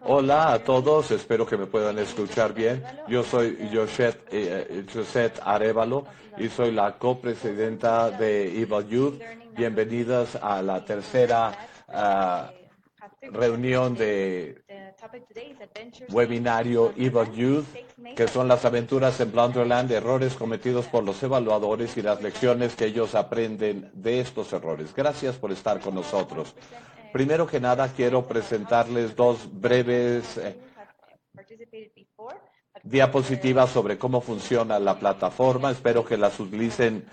Hola a todos, espero que me puedan escuchar bien. Yo soy Josette Arevalo y soy la copresidenta de Evil Youth. Bienvenidas a la tercera reunión de webinario Evil Youth, que son las aventuras en Blunderland, errores cometidos por los evaluadores y las lecciones que ellos aprenden de estos errores. Gracias por estar con nosotros. Primero que nada, quiero presentarles dos breves diapositivas sobre cómo funciona la plataforma. Espero que las utilicen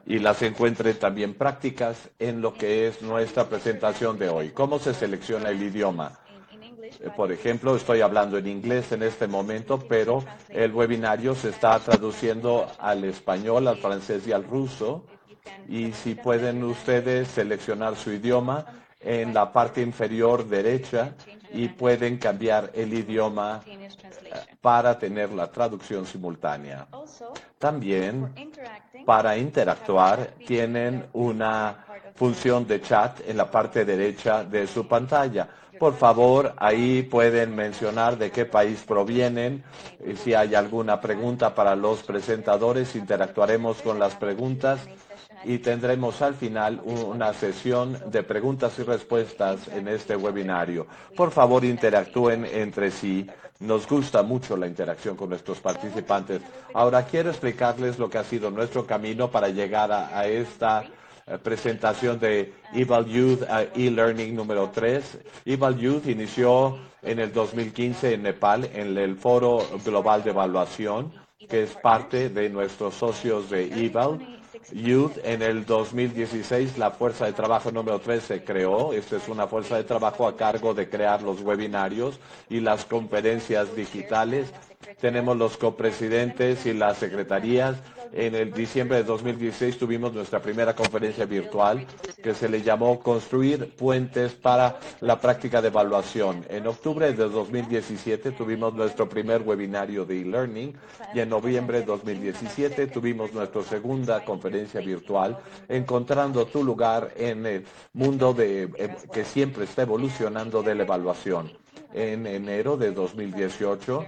y las encuentren también prácticas en lo que es nuestra presentación de hoy. ¿Cómo se selecciona el idioma? Por ejemplo, estoy hablando en inglés en este momento, pero el webinario se está traduciendo al español, al francés y al ruso. Y si pueden ustedes seleccionar su idioma en la parte inferior derecha y pueden cambiar el idioma para tener la traducción simultánea. También, para interactuar, tienen una función de chat en la parte derecha de su pantalla. Por favor, ahí pueden mencionar de qué país provienen. Si hay alguna pregunta para los presentadores, interactuaremos con las preguntas y tendremos al final una sesión de preguntas y respuestas en este webinario. Por favor, interactúen entre sí. Nos gusta mucho la interacción con nuestros participantes. Ahora quiero explicarles lo que ha sido nuestro camino para llegar a esta presentación de Evil Youth e-Learning número 3. Evil Youth inició en el 2015 en Nepal, en el Foro Global de Evaluación, que es parte de nuestros socios de Evil Youth. En el 2016 la fuerza de trabajo número 3 se creó. Esta es una fuerza de trabajo a cargo de crear los webinarios y las conferencias digitales. Tenemos los copresidentes y las secretarías. En el diciembre de 2016 tuvimos nuestra primera conferencia virtual que se le llamó Construir puentes para la práctica de evaluación. En octubre de 2017 tuvimos nuestro primer webinario de e-learning y en noviembre de 2017 tuvimos nuestra segunda conferencia virtual, Encontrando tu lugar en el mundo que siempre está evolucionando de la evaluación. En enero de 2018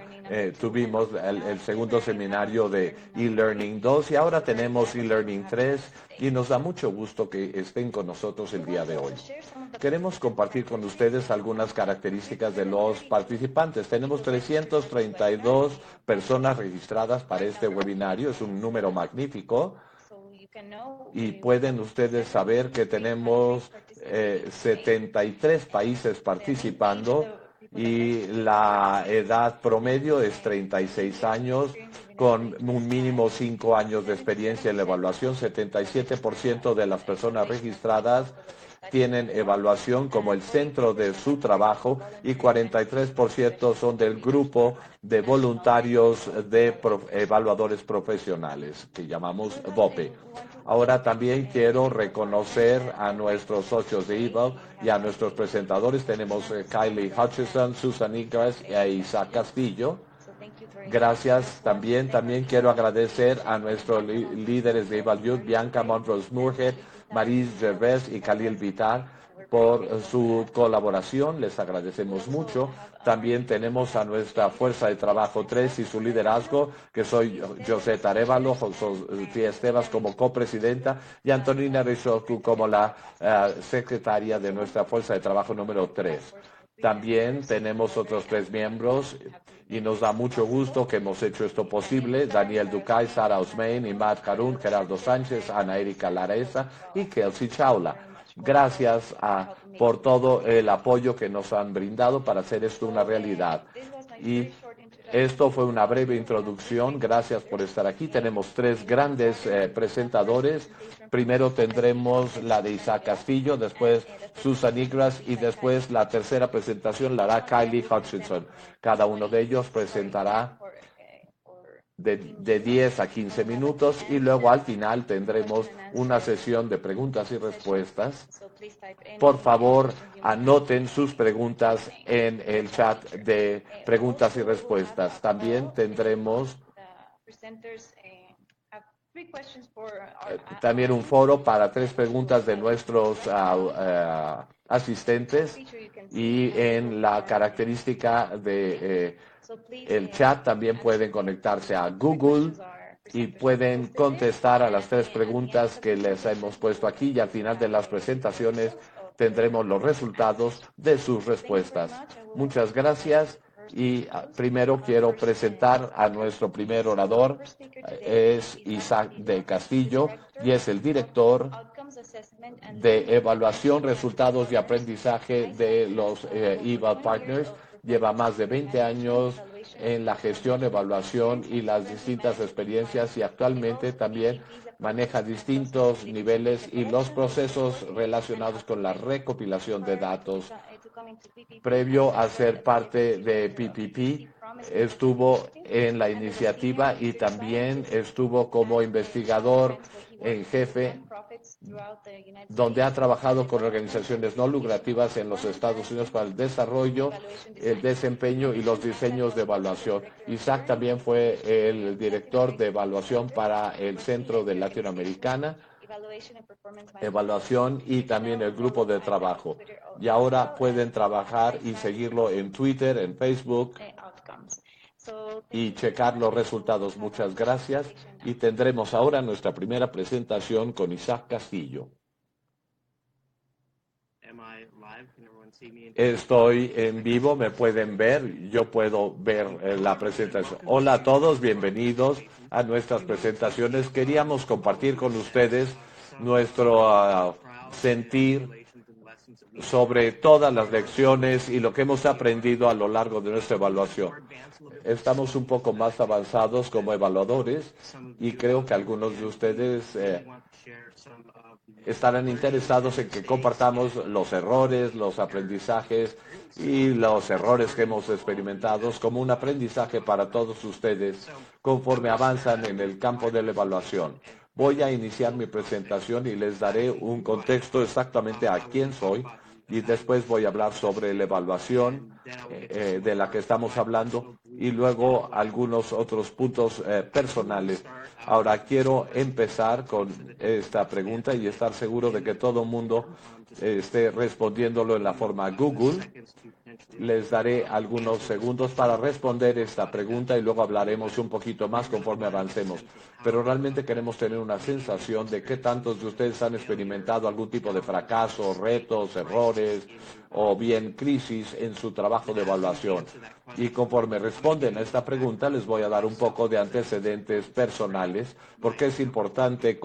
tuvimos el segundo seminario de e-learning 2 y ahora tenemos e-learning 3 y nos da mucho gusto que estén con nosotros el día de hoy. Queremos compartir con ustedes algunas características de los participantes. Tenemos 332 personas registradas para este webinario, es un número magnífico. Y pueden ustedes saber que tenemos 73 países participando y la edad promedio es 36 años, con un mínimo 5 años de experiencia en la evaluación. 77% de las personas registradas tienen evaluación como el centro de su trabajo y 43% son del grupo de voluntarios de evaluadores profesionales, que llamamos VOPE. Ahora también quiero reconocer a nuestros socios de Evil y a nuestros presentadores. Tenemos Kylie Hutchison, Susan Igras e Isaac Castillo. Gracias. También quiero agradecer a nuestros líderes de Evil Youth, Bianca Montrose Moorhead, Maris Gervais y Khalil Vitar, por su colaboración. Les agradecemos mucho. También tenemos a nuestra Fuerza de Trabajo 3 y su liderazgo, que soy Josette Arevalo, Sofía Estevas como copresidenta y Antonina Richoku como la secretaria de nuestra Fuerza de Trabajo número 3. También tenemos otros 3 miembros y nos da mucho gusto que hemos hecho esto posible: Daniel Ducay, Sara Osmein, Imad Karun, Gerardo Sánchez, Ana Erika Lareza y Kelsey Chaula. Gracias por todo el apoyo que nos han brindado para hacer esto una realidad. Y esto fue una breve introducción. Gracias por estar aquí. Tenemos 3 grandes presentadores. Primero tendremos la de Isaac Castillo, después Susan Igras y después la tercera presentación la hará Kylie Hutchinson. Cada uno de ellos presentará de 10 a 15 minutos y luego al final tendremos una sesión de preguntas y respuestas. Por favor, anoten sus preguntas en el chat de preguntas y respuestas. También tendremos un foro para 3 preguntas de nuestros asistentes. y en la característica de el chat también pueden conectarse a Google y pueden contestar a las 3 preguntas que les hemos puesto aquí y al final de las presentaciones tendremos los resultados de sus respuestas. Muchas gracias. Y primero quiero presentar a nuestro primer orador, es Isaac del Castillo, y es el director de evaluación, resultados y aprendizaje de los EVAL Partners. Lleva más de 20 años en la gestión, evaluación y las distintas experiencias y actualmente también maneja distintos niveles y los procesos relacionados con la recopilación de datos. Previo a ser parte de PPP, estuvo en la iniciativa y también estuvo como investigador en jefe, donde ha trabajado con organizaciones no lucrativas en los Estados Unidos para el desarrollo, el desempeño y los diseños de evaluación. Isaac también fue el director de evaluación para el Centro de Latinoamericana, evaluación y también el grupo de trabajo. Y ahora pueden trabajar y seguirlo en Twitter, en Facebook y checar los resultados. Muchas gracias. Y tendremos ahora nuestra primera presentación con Isaac Castillo. Estoy en vivo, me pueden ver, yo puedo ver la presentación. Hola a todos, bienvenidos a nuestras presentaciones. Queríamos compartir con ustedes nuestro sentir sobre todas las lecciones y lo que hemos aprendido a lo largo de nuestra evaluación. Estamos un poco más avanzados como evaluadores y creo que algunos de ustedes estarán interesados en que compartamos los errores, los aprendizajes y los errores que hemos experimentado como un aprendizaje para todos ustedes conforme avanzan en el campo de la evaluación. Voy a iniciar mi presentación y les daré un contexto exactamente a quién soy y después voy a hablar sobre la evaluación de la que estamos hablando y luego algunos otros puntos personales. Ahora quiero empezar con esta pregunta y estar seguro de que todo el mundo esté respondiéndolo en la forma Google. Les daré algunos segundos para responder esta pregunta y luego hablaremos un poquito más conforme avancemos. Pero realmente queremos tener una sensación de qué tantos de ustedes han experimentado algún tipo de fracaso, retos, errores o bien crisis en su trabajo de evaluación. Y conforme responden a esta pregunta, les voy a dar un poco de antecedentes personales, porque es importante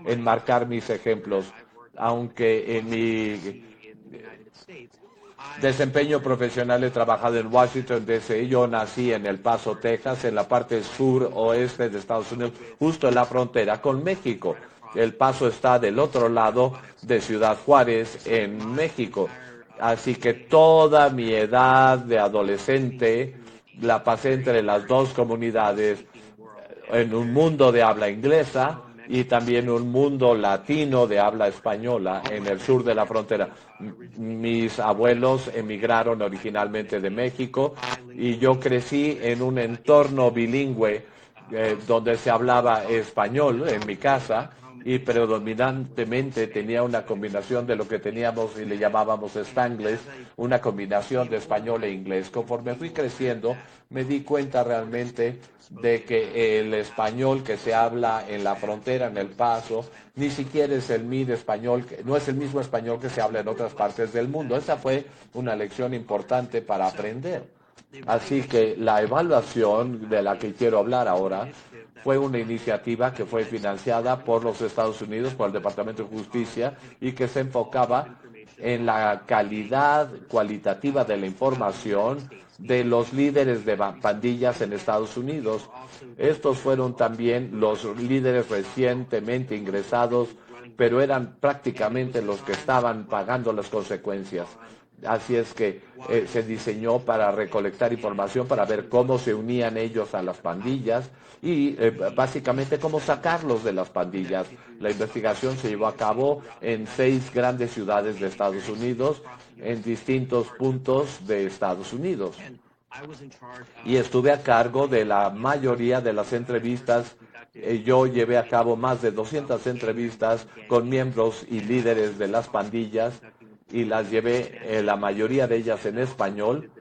enmarcar mis ejemplos, aunque en mi desempeño profesional he trabajado en Washington, D.C. Yo nací en El Paso, Texas, en la parte sur-oeste de Estados Unidos, justo en la frontera con México. El Paso está del otro lado de Ciudad Juárez, en México. Así que toda mi edad de adolescente la pasé entre las dos comunidades, en un mundo de habla inglesa y también un mundo latino de habla española en el sur de la frontera. Mis abuelos emigraron originalmente de México y yo crecí en un entorno bilingüe donde se hablaba español en mi casa y predominantemente tenía una combinación de lo que teníamos y le llamábamos Spanglish, una combinación de español e inglés. Conforme fui creciendo, me di cuenta realmente de que el español que se habla en la frontera, en El Paso, ni siquiera es el mismo español, no es el mismo español que se habla en otras partes del mundo. Esa fue una lección importante para aprender. Así que la evaluación de la que quiero hablar ahora fue una iniciativa que fue financiada por los Estados Unidos, por el Departamento de Justicia, y que se enfocaba en la calidad cualitativa de la información de los líderes de pandillas en Estados Unidos. Estos fueron también los líderes recientemente ingresados, pero eran prácticamente los que estaban pagando las consecuencias. Así es que se diseñó para recolectar información, para ver cómo se unían ellos a las pandillas y básicamente cómo sacarlos de las pandillas. La investigación se llevó a cabo en 6 grandes ciudades de Estados Unidos, en distintos puntos de Estados Unidos. Y estuve a cargo de la mayoría de las entrevistas. Yo llevé a cabo más de 200 entrevistas con miembros y líderes de las pandillas y las llevé, la mayoría de ellas en español,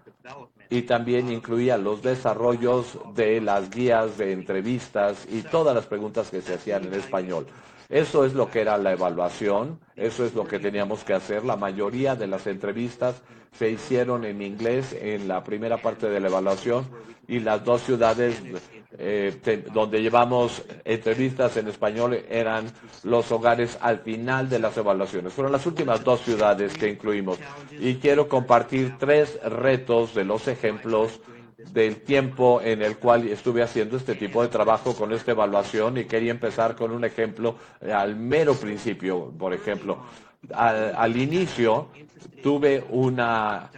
y también incluía los desarrollos de las guías de entrevistas y todas las preguntas que se hacían en español. Eso es lo que era la evaluación, eso es lo que teníamos que hacer. La mayoría de las entrevistas se hicieron en inglés en la primera parte de la evaluación, y las dos ciudades donde llevamos entrevistas en español eran los hogares al final de las evaluaciones. Fueron las últimas dos ciudades que incluimos. Y quiero compartir 3 retos de los ejemplos del tiempo en el cual estuve haciendo este tipo de trabajo con esta evaluación, y quería empezar con un ejemplo al mero principio. Por ejemplo, al inicio tuve una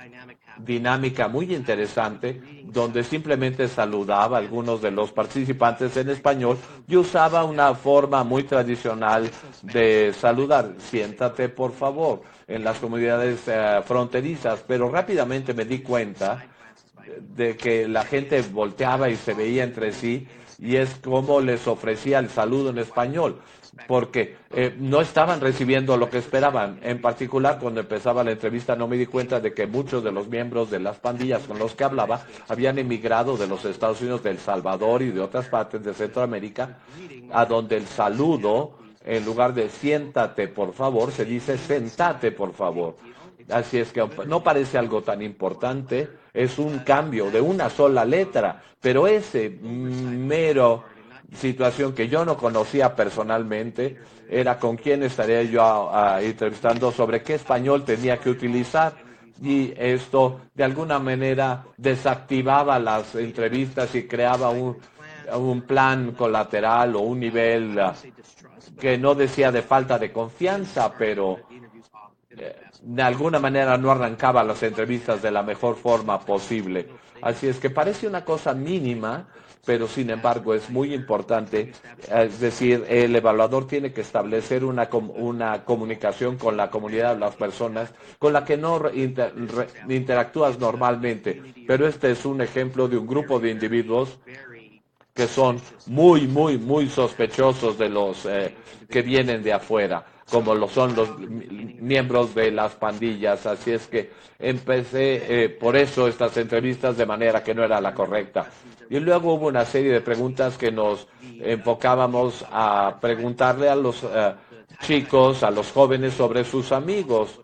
dinámica muy interesante donde simplemente saludaba a algunos de los participantes en español y usaba una forma muy tradicional de saludar: siéntate por favor, en las comunidades fronterizas. Pero rápidamente me di cuenta de que la gente volteaba y se veía entre sí, y es como les ofrecía el saludo en español, porque no estaban recibiendo lo que esperaban. En particular, cuando empezaba la entrevista, no me di cuenta de que muchos de los miembros de las pandillas con los que hablaba habían emigrado de los Estados Unidos, de El Salvador y de otras partes de Centroamérica, a donde el saludo, en lugar de siéntate por favor, se dice sentate por favor. Así es que no parece algo tan importante, es un cambio de una sola letra, pero ese mero situación que yo no conocía personalmente era con quién estaría yo entrevistando, sobre qué español tenía que utilizar, y esto de alguna manera desactivaba las entrevistas y creaba un plan colateral o un nivel que no decía de falta de confianza, pero de alguna manera no arrancaba las entrevistas de la mejor forma posible. Así es que parece una cosa mínima, pero sin embargo es muy importante. Es decir, el evaluador tiene que establecer una comunicación con la comunidad de las personas con la que no interactúas normalmente. Pero este es un ejemplo de un grupo de individuos que son muy sospechosos de los que vienen de afuera, como lo son los miembros de las pandillas. Así es que empecé por eso estas entrevistas de manera que no era la correcta. Y luego hubo una serie de preguntas que nos enfocábamos a preguntarle a los chicos, a los jóvenes, sobre sus amigos.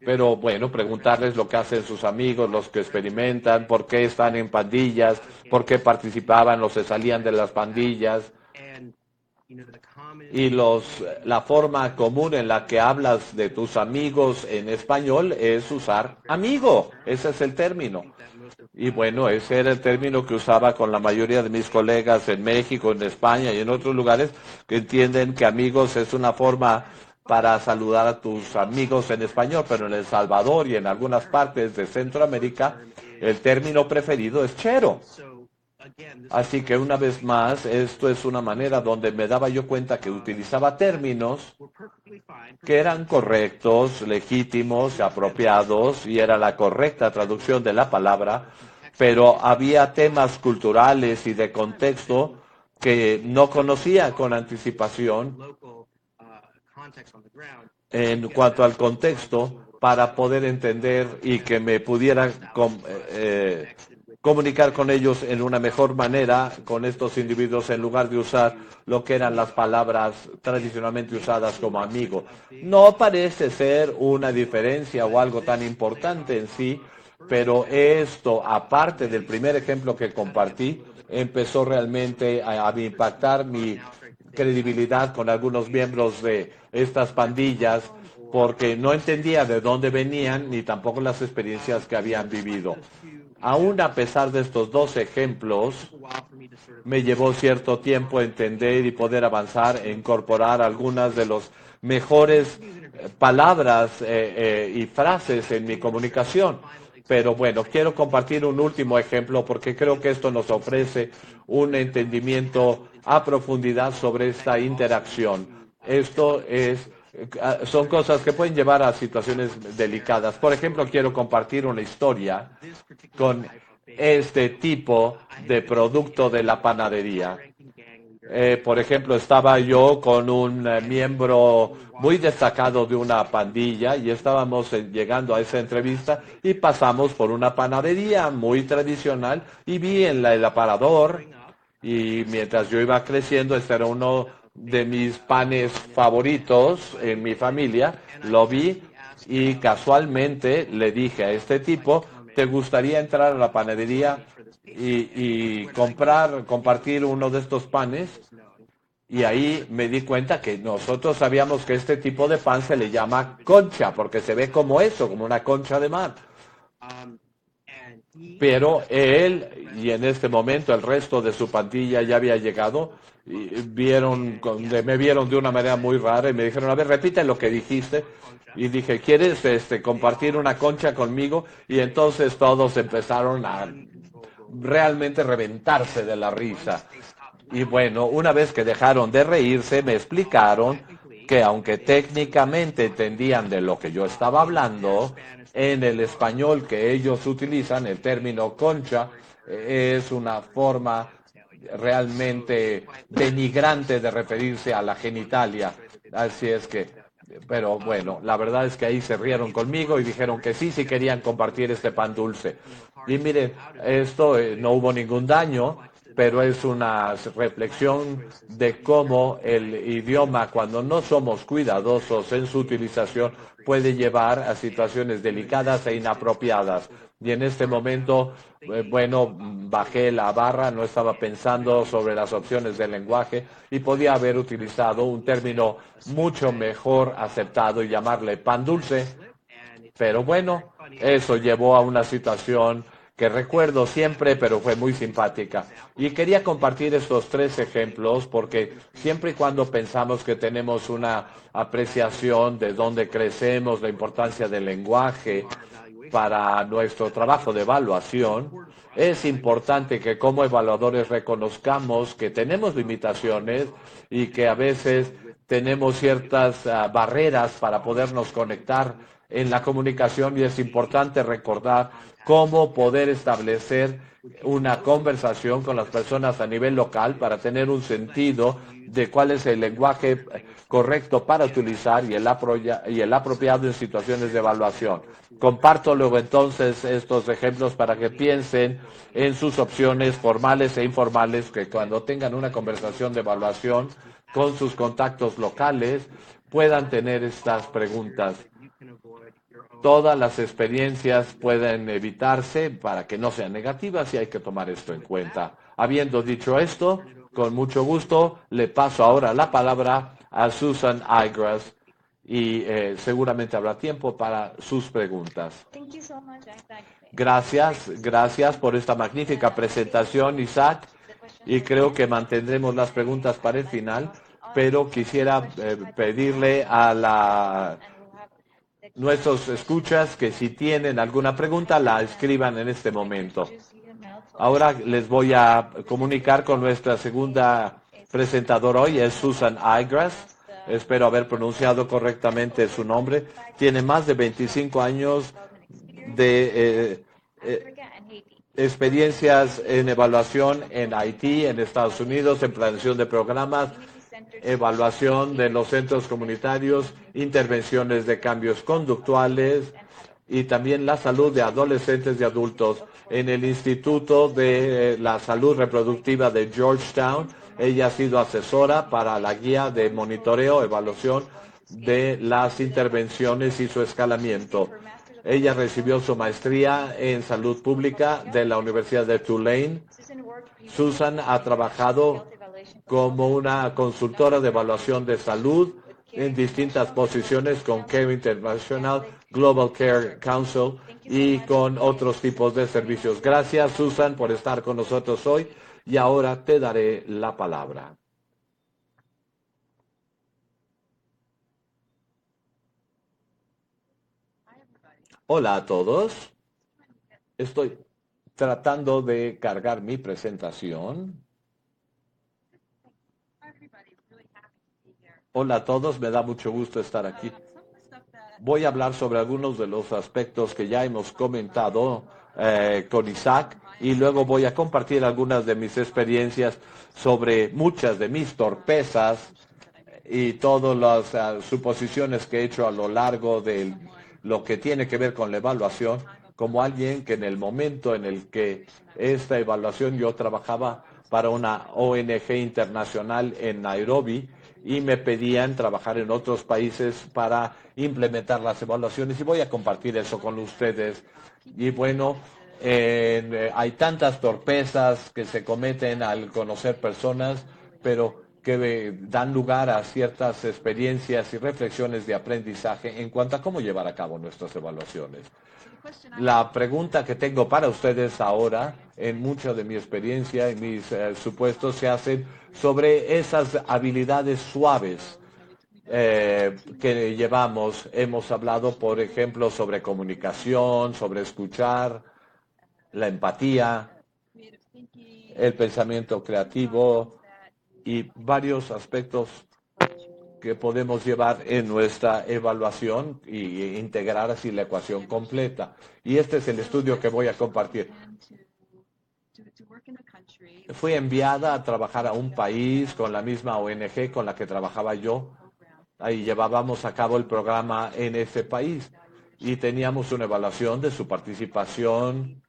Pero bueno, preguntarles lo que hacen sus amigos, los que experimentan, por qué están en pandillas, por qué participaban o se salían de las pandillas. Y la forma común en la que hablas de tus amigos en español es usar amigo. Ese es el término. Y bueno, ese era el término que usaba con la mayoría de mis colegas en México, en España y en otros lugares, que entienden que amigos es una forma para saludar a tus amigos en español, pero en El Salvador y en algunas partes de Centroamérica el término preferido es chero. Así que una vez más, esto es una manera donde me daba yo cuenta que utilizaba términos que eran correctos, legítimos, apropiados, y era la correcta traducción de la palabra, pero había temas culturales y de contexto que no conocía con anticipación en cuanto al contexto, para poder entender y que me pudiera comunicar con ellos en una mejor manera, con estos individuos, en lugar de usar lo que eran las palabras tradicionalmente usadas como amigo. No parece ser una diferencia o algo tan importante en sí, pero esto, aparte del primer ejemplo que compartí, empezó realmente a impactar mi credibilidad con algunos miembros de estas pandillas, porque no entendía de dónde venían ni tampoco las experiencias que habían vivido. Aún a pesar de estos 2 ejemplos, me llevó cierto tiempo entender y poder avanzar e incorporar algunas de las mejores palabras y frases en mi comunicación. Pero bueno, quiero compartir un último ejemplo porque creo que esto nos ofrece un entendimiento a profundidad sobre esta interacción. Son cosas que pueden llevar a situaciones delicadas. Por ejemplo, quiero compartir una historia con este tipo de producto de la panadería. Por ejemplo, estaba yo con un miembro muy destacado de una pandilla y estábamos llegando a esa entrevista y pasamos por una panadería muy tradicional y vi en el aparador y mientras yo iba creciendo, este era uno de mis panes favoritos en mi familia, lo vi y casualmente le dije a este tipo, ¿te gustaría entrar a la panadería y compartir uno de estos panes? Y ahí me di cuenta que nosotros sabíamos que este tipo de pan se le llama concha, porque se ve como eso, como una concha de mar. Pero él y en este momento el resto de su pandilla ya había llegado y me vieron de una manera muy rara y me dijeron, a ver, repite lo que dijiste. Y dije, ¿quieres compartir una concha conmigo? Y entonces todos empezaron a realmente reventarse de la risa. Y bueno, una vez que dejaron de reírse, me explicaron que aunque técnicamente entendían de lo que yo estaba hablando, en el español que ellos utilizan, el término concha es una forma realmente denigrante de referirse a la genitalia. Así es que, pero bueno, la verdad es que ahí se rieron conmigo y dijeron que sí, sí querían compartir este pan dulce. Y miren, esto no hubo ningún daño, pero es una reflexión de cómo el idioma, cuando no somos cuidadosos en su utilización, puede llevar a situaciones delicadas e inapropiadas. Y en este momento, bueno, bajé la barra, no estaba pensando sobre las opciones del lenguaje y podía haber utilizado un término mucho mejor aceptado y llamarle pan dulce. Pero bueno, eso llevó a una situación que recuerdo siempre, pero fue muy simpática. Y quería compartir estos tres ejemplos porque siempre y cuando pensamos que tenemos una apreciación de dónde crecemos, la importancia del lenguaje para nuestro trabajo de evaluación, es importante que como evaluadores reconozcamos que tenemos limitaciones y que a veces tenemos ciertas barreras para podernos conectar en la comunicación y es importante recordar cómo poder establecer una conversación con las personas a nivel local para tener un sentido de cuál es el lenguaje correcto para utilizar y el apropiado en situaciones de evaluación. Comparto luego entonces estos ejemplos para que piensen en sus opciones formales e informales, que cuando tengan una conversación de evaluación con sus contactos locales puedan tener estas preguntas. Todas las experiencias pueden evitarse para que no sean negativas y hay que tomar esto en cuenta. Habiendo dicho esto, con mucho gusto le paso ahora la palabra a Susan Igras y seguramente habrá tiempo para sus preguntas. Gracias por esta magnífica presentación, Isaac, y creo que mantendremos las preguntas para el final, pero quisiera pedirle a nuestros escuchas que si tienen alguna pregunta la escriban en este momento. Ahora les voy a comunicar con nuestra segunda presentadora hoy, es Susan Igras. Espero haber pronunciado correctamente su nombre. Tiene más de 25 años de experiencias en evaluación en Haití, en Estados Unidos, en planeación de programas, evaluación de los centros comunitarios, intervenciones de cambios conductuales y también la salud de adolescentes y adultos. En el Instituto de la Salud Reproductiva de Georgetown, ella ha sido asesora para la guía de monitoreo, evaluación de las intervenciones y su escalamiento. Ella recibió su maestría en salud pública de la Universidad de Tulane. Susan ha trabajado como una consultora de evaluación de salud en distintas posiciones con Care International, Global Care Council y con otros tipos de servicios. Gracias, Susan, por estar con nosotros hoy y ahora te daré la palabra. Hola a todos. Estoy tratando de cargar mi presentación. Hola a todos, me da mucho gusto estar aquí. Voy a hablar sobre algunos de los aspectos que ya hemos comentado con Isaac y luego voy a compartir algunas de mis experiencias sobre muchas de mis torpezas y todas las suposiciones que he hecho a lo largo de lo que tiene que ver con la evaluación, como alguien que en el momento en el que esta evaluación yo trabajaba para una ONG internacional en Nairobi y me pedían trabajar en otros países para implementar las evaluaciones y voy a compartir eso con ustedes. Y bueno, hay tantas torpezas que se cometen al conocer personas, pero que dan lugar a ciertas experiencias y reflexiones de aprendizaje en cuanto a cómo llevar a cabo nuestras evaluaciones. La pregunta que tengo para ustedes ahora, en mucha de mi experiencia y mis supuestos, se hacen sobre esas habilidades suaves que llevamos. Hemos hablado, por ejemplo, sobre comunicación, sobre escuchar, la empatía, el pensamiento creativo y varios aspectos que podemos llevar en nuestra evaluación y integrar así la ecuación completa. Y este es el estudio que voy a compartir. Fui enviada a trabajar a un país con la misma ONG con la que trabajaba yo. Ahí llevábamos a cabo el programa en ese país y teníamos una evaluación de su participación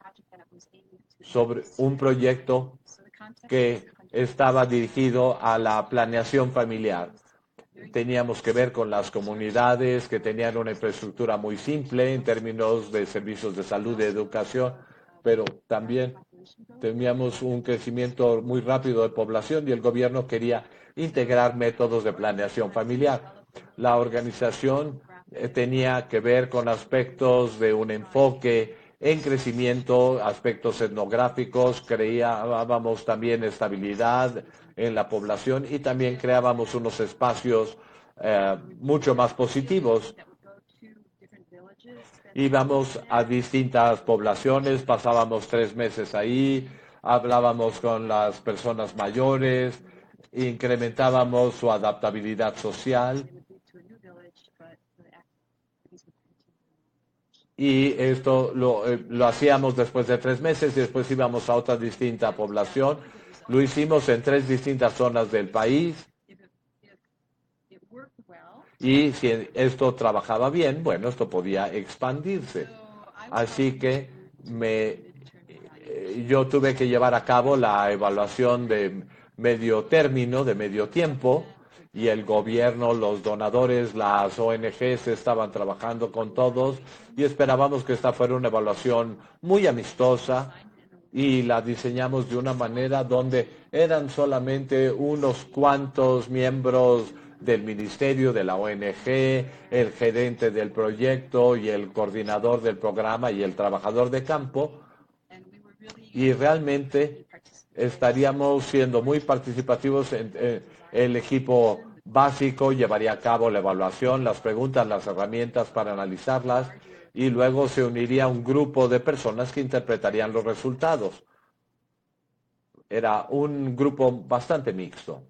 sobre un proyecto que estaba dirigido a la planeación familiar. Teníamos que ver con las comunidades que tenían una infraestructura muy simple en términos de servicios de salud y educación, pero también teníamos un crecimiento muy rápido de población y el gobierno quería integrar métodos de planeación familiar. La organización tenía que ver con aspectos de un enfoque en crecimiento, aspectos etnográficos, creábamos también estabilidad en la población y también creábamos unos espacios mucho más positivos. Íbamos a distintas poblaciones, pasábamos 3 meses ahí, hablábamos con las personas mayores, incrementábamos su adaptabilidad social. Y esto lo hacíamos después de 3 meses y después íbamos a otra distinta población. Lo hicimos en 3 distintas zonas del país. Y si esto trabajaba bien, bueno, esto podía expandirse. Así que yo tuve que llevar a cabo la evaluación de medio término, de medio tiempo, y el gobierno, los donadores, las ONGs estaban trabajando con todos y esperábamos que esta fuera una evaluación muy amistosa y la diseñamos de una manera donde eran solamente unos cuantos miembros del ministerio, de la ONG, el gerente del proyecto y el coordinador del programa y el trabajador de campo. Y realmente estaríamos siendo muy participativos en el equipo básico, llevaría a cabo la evaluación, las preguntas, las herramientas para analizarlas y luego se uniría un grupo de personas que interpretarían los resultados. Era un grupo bastante mixto.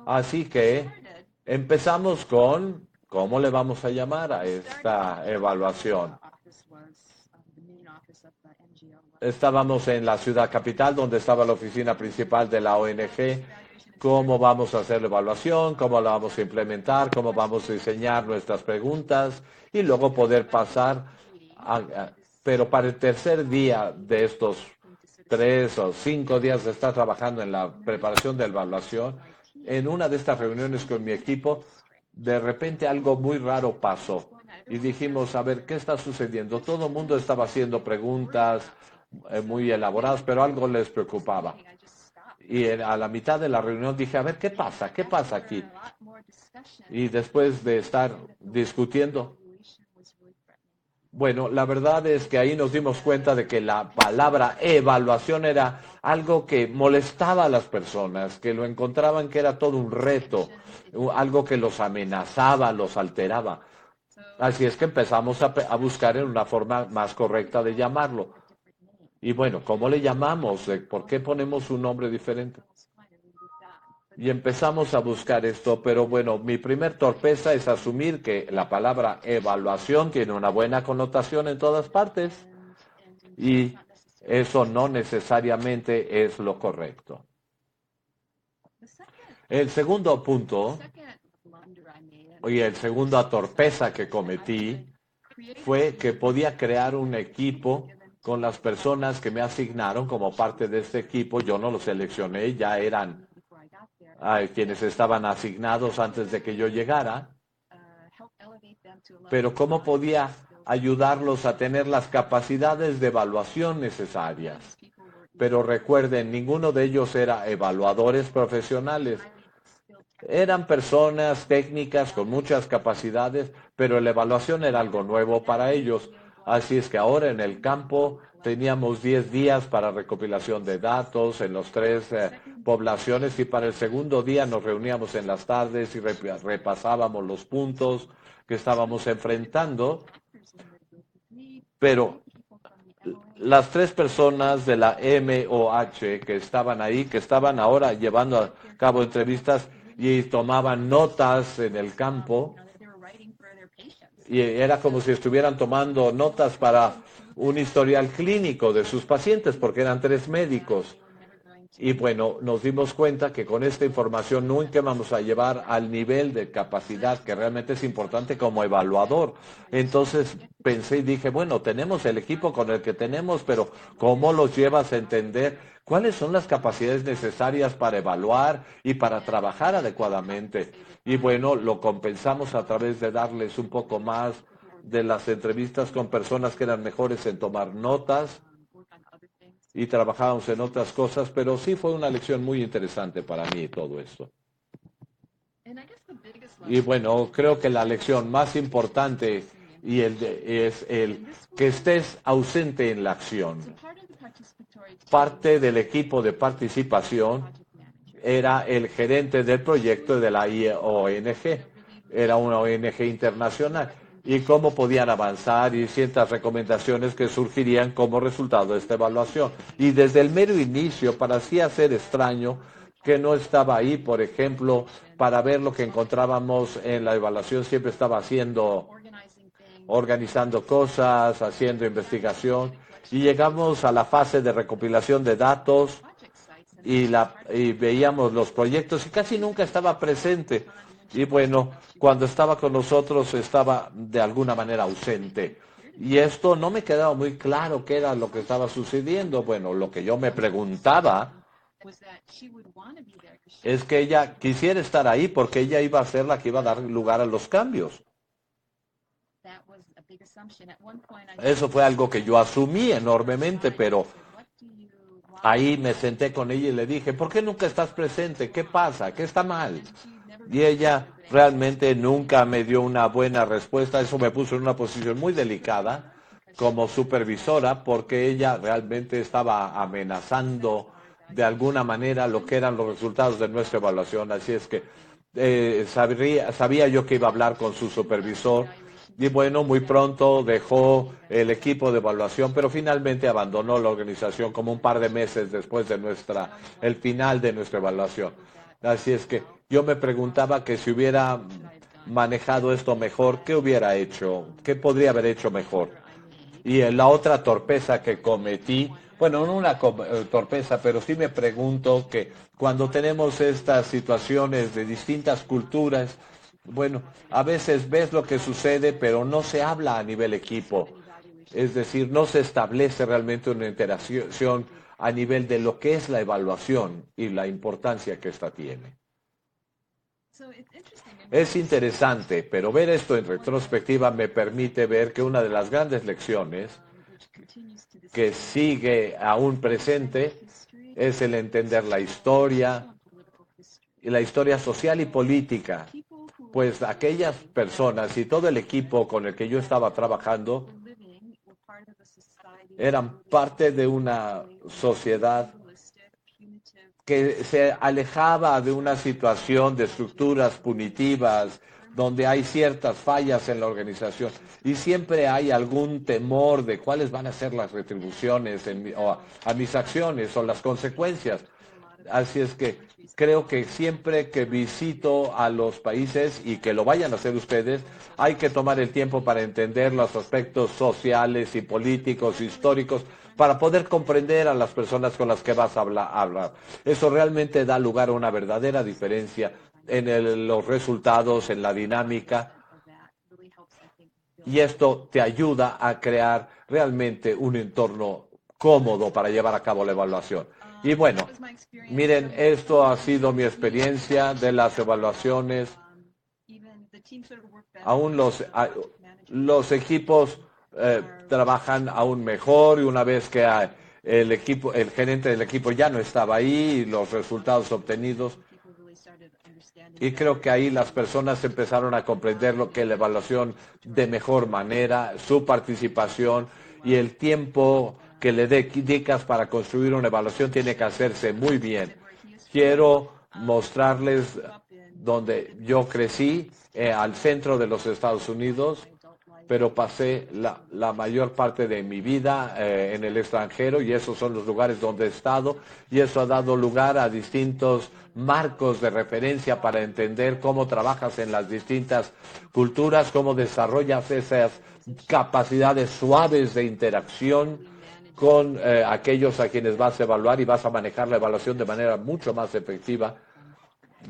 Así que empezamos con, ¿cómo le vamos a llamar a esta evaluación? Estábamos en la ciudad capital, donde estaba la oficina principal de la ONG. ¿Cómo vamos a hacer la evaluación? ¿Cómo la vamos a implementar? ¿Cómo vamos a diseñar nuestras preguntas? Y luego poder pasar pero para el tercer día de estos 3 o 5 días de estar trabajando en la preparación de la evaluación, en una de estas reuniones con mi equipo, de repente algo muy raro pasó. Y dijimos, a ver, ¿qué está sucediendo? Todo el mundo estaba haciendo preguntas muy elaboradas, pero algo les preocupaba. Y a la mitad de la reunión dije, a ver, ¿qué pasa? ¿Qué pasa aquí? Y después de estar discutiendo, bueno, la verdad es que ahí nos dimos cuenta de que la palabra evaluación era algo que molestaba a las personas, que lo encontraban que era todo un reto, algo que los amenazaba, los alteraba. Así es que empezamos a buscar en una forma más correcta de llamarlo. Y bueno, ¿cómo le llamamos? ¿Por qué ponemos un nombre diferente? Y empezamos a buscar esto, pero bueno, mi primer torpeza es asumir que la palabra evaluación tiene una buena connotación en todas partes y eso no necesariamente es lo correcto. El segundo punto, y el segundo torpeza que cometí, fue que podía crear un equipo con las personas que me asignaron como parte de este equipo. Yo no los seleccioné, ya eran quienes estaban asignados antes de que yo llegara. Pero ¿cómo podía ayudarlos a tener las capacidades de evaluación necesarias? Pero recuerden, ninguno de ellos era evaluadores profesionales. Eran personas técnicas con muchas capacidades, pero la evaluación era algo nuevo para ellos. Así es que ahora en el campo teníamos 10 días para recopilación de datos en las 3 poblaciones y para el segundo día nos reuníamos en las tardes y repasábamos los puntos que estábamos enfrentando. Pero las 3 personas de la MOH que estaban ahí, que estaban ahora llevando a cabo entrevistas y tomaban notas en el campo, y era como si estuvieran tomando notas para un historial clínico de sus pacientes, porque eran 3 médicos. Y bueno, nos dimos cuenta que con esta información nunca vamos a llevar al nivel de capacidad que realmente es importante como evaluador. Entonces pensé y dije, bueno, tenemos el equipo con el que tenemos, pero ¿cómo los llevas a entender cuáles son las capacidades necesarias para evaluar y para trabajar adecuadamente? Y bueno, lo compensamos a través de darles un poco más de las entrevistas con personas que eran mejores en tomar notas y trabajábamos en otras cosas, pero sí fue una lección muy interesante para mí todo esto. Y bueno, creo que la lección más importante es el que estés ausente en la acción. Parte del equipo de participación era el gerente del proyecto de la ONG. Era una ONG internacional. Y cómo podían avanzar y ciertas recomendaciones que surgirían como resultado de esta evaluación. Y desde el mero inicio parecía ser extraño que no estaba ahí, por ejemplo, para ver lo que encontrábamos en la evaluación. Siempre estaba organizando cosas, haciendo investigación. Y llegamos a la fase de recopilación de datos y veíamos los proyectos y casi nunca estaba presente. Y bueno, cuando estaba con nosotros estaba de alguna manera ausente. Y esto no me quedaba muy claro qué era lo que estaba sucediendo. Bueno, lo que yo me preguntaba es que ella quisiera estar ahí porque ella iba a ser la que iba a dar lugar a los cambios. Eso fue algo que yo asumí enormemente, pero ahí me senté con ella y le dije, ¿por qué nunca estás presente? ¿Qué pasa? ¿Qué está mal? Y ella realmente nunca me dio una buena respuesta. Eso me puso en una posición muy delicada como supervisora porque ella realmente estaba amenazando de alguna manera lo que eran los resultados de nuestra evaluación. Así es que sabía yo que iba a hablar con su supervisor. Y bueno, muy pronto dejó el equipo de evaluación, pero finalmente abandonó la organización como un par de meses después de el final de nuestra evaluación. Así es que yo me preguntaba que si hubiera manejado esto mejor, ¿qué hubiera hecho? ¿Qué podría haber hecho mejor? Y la otra torpeza que cometí, bueno, no una torpeza, pero sí me pregunto que cuando tenemos estas situaciones de distintas culturas, bueno, a veces ves lo que sucede, pero no se habla a nivel equipo. Es decir, no se establece realmente una interacción a nivel de lo que es la evaluación y la importancia que ésta tiene. Es interesante, pero ver esto en retrospectiva me permite ver que una de las grandes lecciones que sigue aún presente es el entender la historia y la historia social y política. Pues aquellas personas y todo el equipo con el que yo estaba trabajando eran parte de una sociedad que se alejaba de una situación de estructuras punitivas, donde hay ciertas fallas en la organización y siempre hay algún temor de cuáles van a ser las retribuciones a mis acciones o las consecuencias. Así es que creo que siempre que visito a los países y que lo vayan a hacer ustedes, hay que tomar el tiempo para entender los aspectos sociales y políticos, históricos, para poder comprender a las personas con las que vas a hablar. Eso realmente da lugar a una verdadera diferencia en los resultados, en la dinámica, y esto te ayuda a crear realmente un entorno cómodo para llevar a cabo la evaluación. Y bueno, miren, esto ha sido mi experiencia de las evaluaciones. Aún los equipos trabajan aún mejor, y una vez que el gerente del equipo ya no estaba ahí, y los resultados obtenidos, y creo que ahí las personas empezaron a comprender lo que es la evaluación de mejor manera, su participación y el tiempo que le dedicas para construir una evaluación tiene que hacerse muy bien. Quiero mostrarles donde yo crecí, al centro de los Estados Unidos, pero pasé la mayor parte de mi vida en el extranjero, y esos son los lugares donde he estado, y eso ha dado lugar a distintos marcos de referencia para entender cómo trabajas en las distintas culturas, cómo desarrollas esas capacidades suaves de interacción con aquellos a quienes vas a evaluar, y vas a manejar la evaluación de manera mucho más efectiva.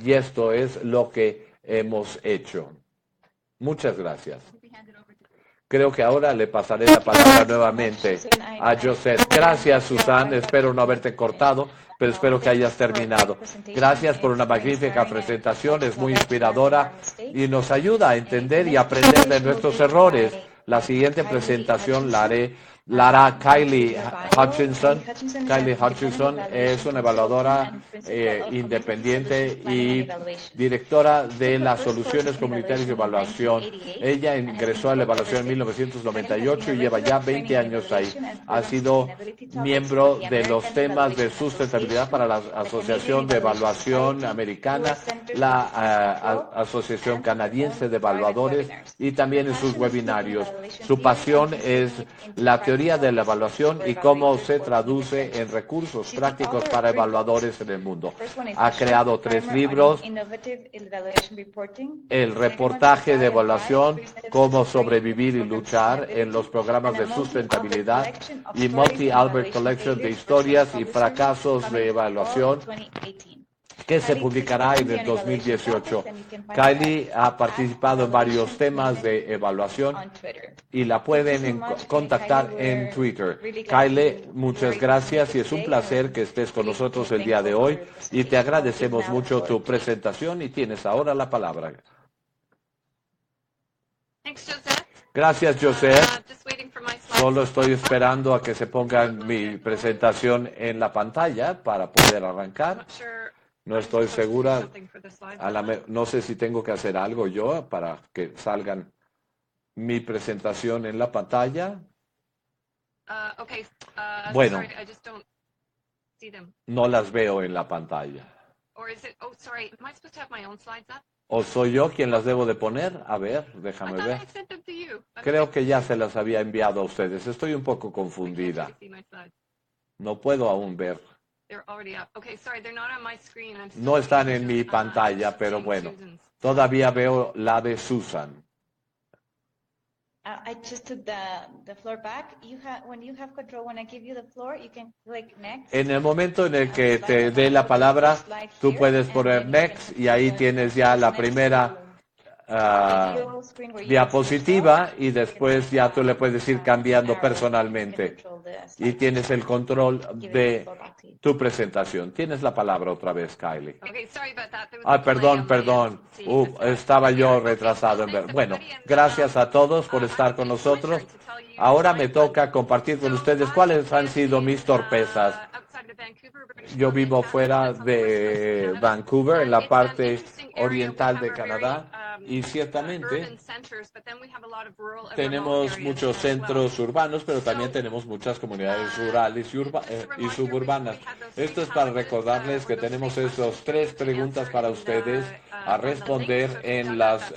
Y esto es lo que hemos hecho. Muchas gracias. Creo que ahora le pasaré la palabra nuevamente a Josette. Gracias, Susan. Espero no haberte cortado, pero espero que hayas terminado. Gracias por una magnífica presentación. Es muy inspiradora y nos ayuda a entender y aprender de nuestros errores. La siguiente presentación la hará Kylie Hutchinson. Kylie Hutchinson es una evaluadora independiente y directora de las soluciones comunitarias de evaluación. Ella ingresó a la evaluación en 1998 y lleva ya 20 años ahí. Ha sido miembro de los temas de sustentabilidad para la Asociación de Evaluación Americana, la Asociación Canadiense de Evaluadores, y también en sus webinarios. Su pasión es la teoría de la evaluación y cómo se traduce en recursos prácticos para evaluadores en el mundo. Ha creado 3 libros: el reportaje de evaluación, cómo sobrevivir y luchar en los programas de sustentabilidad, y Multi-Albert Collection de historias y fracasos de evaluación, que se publicará en el 2018. Kylie ha participado en varios temas de evaluación y la pueden contactar en Twitter. Kylie, muchas gracias, y es un placer que estés con nosotros el día de hoy, y te agradecemos mucho tu presentación, y tienes ahora la palabra. Gracias, Joseph. Solo estoy esperando a que se ponga mi presentación en la pantalla para poder arrancar. No estoy segura, no sé si tengo que hacer algo yo para que salgan mi presentación en la pantalla. Bueno, no las veo en la pantalla. ¿O soy yo quien las debo de poner? A ver, déjame ver. Creo que ya se las había enviado a ustedes. Estoy un poco confundida. No puedo aún ver. No están en mi pantalla, pero bueno, todavía veo la de Susan. I just took the floor back. When you have control, when I give you the floor, you can click next. En el momento en el que te dé la palabra, tú puedes poner next, y ahí tienes ya la primera diapositiva, y después ya tú le puedes ir cambiando personalmente y tienes el control de tu presentación. Tienes la palabra otra vez, Kylie. Perdón. Estaba yo retrasado en ver. Bueno, gracias a todos por estar con nosotros. Ahora me toca compartir con ustedes cuáles han sido mis torpezas. Yo vivo fuera de Vancouver, en la parte oriental de Canadá, y ciertamente tenemos muchos centros urbanos, pero también tenemos muchas comunidades rurales y suburbanas. Esto es para recordarles que tenemos esas 3 preguntas para ustedes a responder en las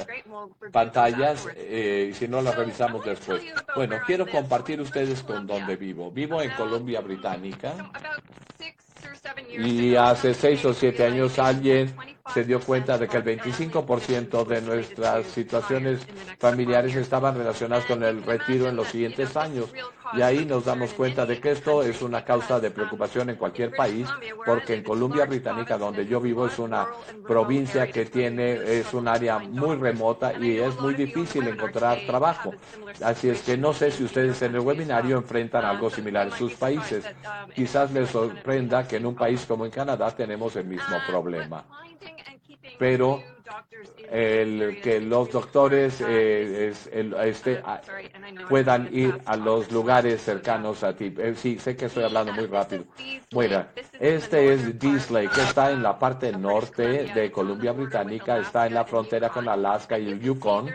pantallas, y si no las revisamos después. Bueno, quiero compartir ustedes con dónde vivo. Vivo en Columbia Británica. Y hace 6 o 7 años alguien se dio cuenta de que el 25% de nuestras situaciones familiares estaban relacionadas con el retiro en los siguientes años. Y ahí nos damos cuenta de que esto es una causa de preocupación en cualquier país, porque en Columbia Británica, donde yo vivo, es una provincia que es un área muy remota y es muy difícil encontrar trabajo. Así es que no sé si ustedes en el webinario enfrentan algo similar en sus países. Quizás les sorprenda que en un país como en Canadá tenemos el mismo problema. Pero que los doctores puedan ir a los lugares cercanos a ti. Sí, sé que estoy hablando muy rápido. Bueno, este es Disley, que está en la parte norte de Columbia Británica, está en la frontera con Alaska y el Yukon.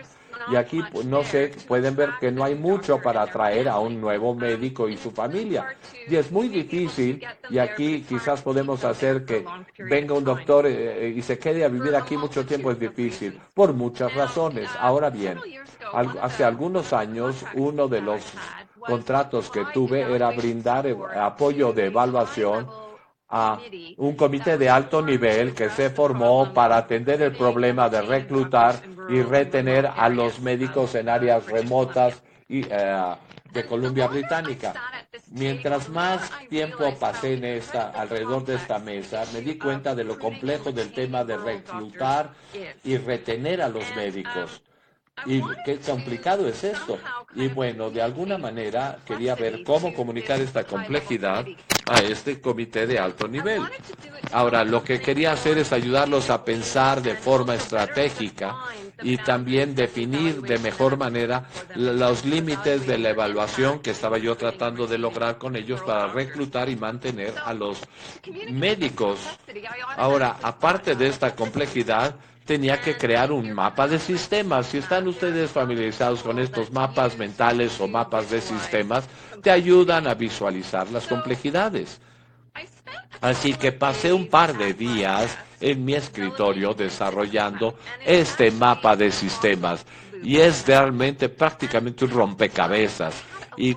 Y aquí, no sé, pueden ver que no hay mucho para atraer a un nuevo médico y su familia. Y es muy difícil, y aquí quizás podemos hacer que venga un doctor y se quede a vivir aquí mucho tiempo, es difícil, por muchas razones. Ahora bien, hace algunos años, uno de los contratos que tuve era brindar apoyo de evaluación a un comité de alto nivel que se formó para atender el problema de reclutar y retener a los médicos en áreas remotas y, de Columbia Británica. Mientras más tiempo pasé alrededor de esta mesa, me di cuenta de lo complejo del tema de reclutar y retener a los médicos. Y qué complicado es esto. Y bueno, de alguna manera quería ver cómo comunicar esta complejidad a este comité de alto nivel. Ahora, lo que quería hacer es ayudarlos a pensar de forma estratégica y también definir de mejor manera los límites de la evaluación que estaba yo tratando de lograr con ellos para reclutar y mantener a los médicos. Ahora, aparte de esta complejidad, tenía que crear un mapa de sistemas. Si están ustedes familiarizados con estos mapas mentales o mapas de sistemas, te ayudan a visualizar las complejidades. Así que pasé un par de días en mi escritorio desarrollando este mapa de sistemas y es realmente prácticamente un rompecabezas. Y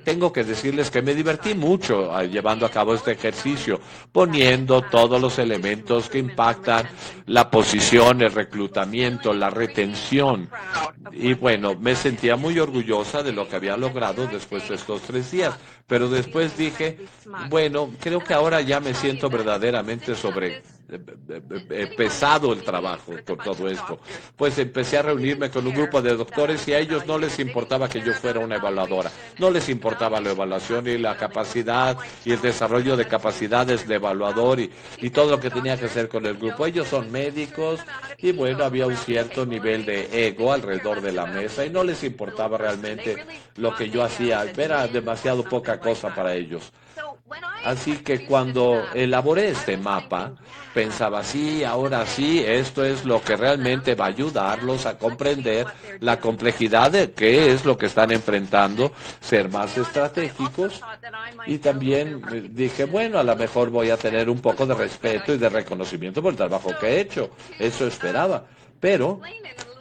tengo que decirles que me divertí mucho llevando a cabo este ejercicio, poniendo todos los elementos que impactan la posición, el reclutamiento, la retención. Y bueno, me sentía muy orgullosa de lo que había logrado después de estos 3 días. Pero después dije, bueno, creo que ahora ya me siento verdaderamente pesado el trabajo con todo esto. Pues empecé a reunirme con un grupo de doctores y a ellos no les importaba que yo fuera una evaluadora. No les importaba la evaluación y la capacidad y el desarrollo de capacidades de evaluador y todo lo que tenía que hacer con el grupo. Ellos son médicos y bueno, había un cierto nivel de ego alrededor de la mesa y no les importaba realmente lo que yo hacía. Era demasiado poca cosa para ellos. Así que cuando elaboré este mapa, pensaba, sí, ahora sí, esto es lo que realmente va a ayudarlos a comprender la complejidad de qué es lo que están enfrentando, ser más estratégicos. Y también dije, bueno, a lo mejor voy a tener un poco de respeto y de reconocimiento por el trabajo que he hecho. Eso esperaba. Pero